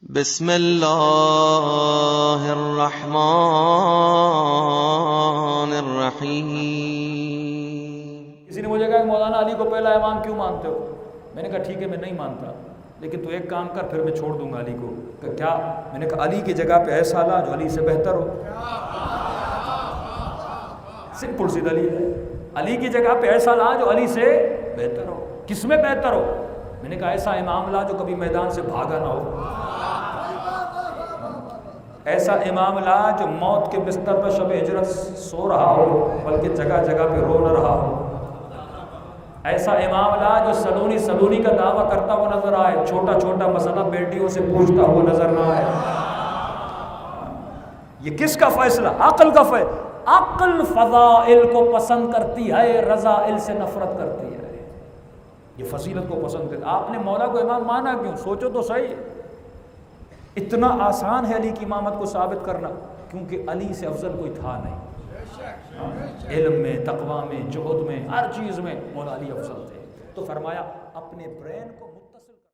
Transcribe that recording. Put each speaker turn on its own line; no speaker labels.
بسم اللہ الرحمن الرحیم۔
کسی نے مجھے کہا کہ مولانا علی کو پہلا امام کیوں مانتے ہو؟ میں نے کہا ٹھیک ہے میں نہیں مانتا، لیکن تو ایک کام کر پھر میں چھوڑ دوں گا علی کو۔ کہ کیا؟ میں نے کہا علی کی جگہ پہ ایسا لا جو علی سے بہتر ہو۔ سمپل سی دلیل ہے، علی کی جگہ پہ ایسا لا جو علی سے بہتر ہو۔ کس میں بہتر ہو؟ میں نے کہا ایسا امام لا جو کبھی میدان سے بھاگا نہ ہو، ایسا امام لا جو موت کے بستر پر شب ہجرت سو رہا ہو بلکہ جگہ جگہ پہ رو نہ رہا ہو، ایسا امام لا جو سلونی کا دعویٰ کرتا ہوا نظر آئے، چھوٹا چھوٹا مسئلہ بیٹیوں سے پوچھتا ہوا نظر نہ آئے۔ یہ کس کا فیصلہ؟ عقل کا فیصلہ۔ عقل فضائل کو پسند کرتی ہے، رذائل سے نفرت کرتی ہے۔ یہ فضیلت کو پسند کرتی ہے۔ آپ نے مولا کو امام مانا کیوں؟ سوچو تو صحیح۔ اتنا آسان ہے علی کی امامت کو ثابت کرنا، کیونکہ علی سے افضل کوئی تھا نہیں۔ علم میں، تقویٰ میں، جہد میں، ہر چیز میں مولا علی افضل تھے۔ تو فرمایا اپنے برین کو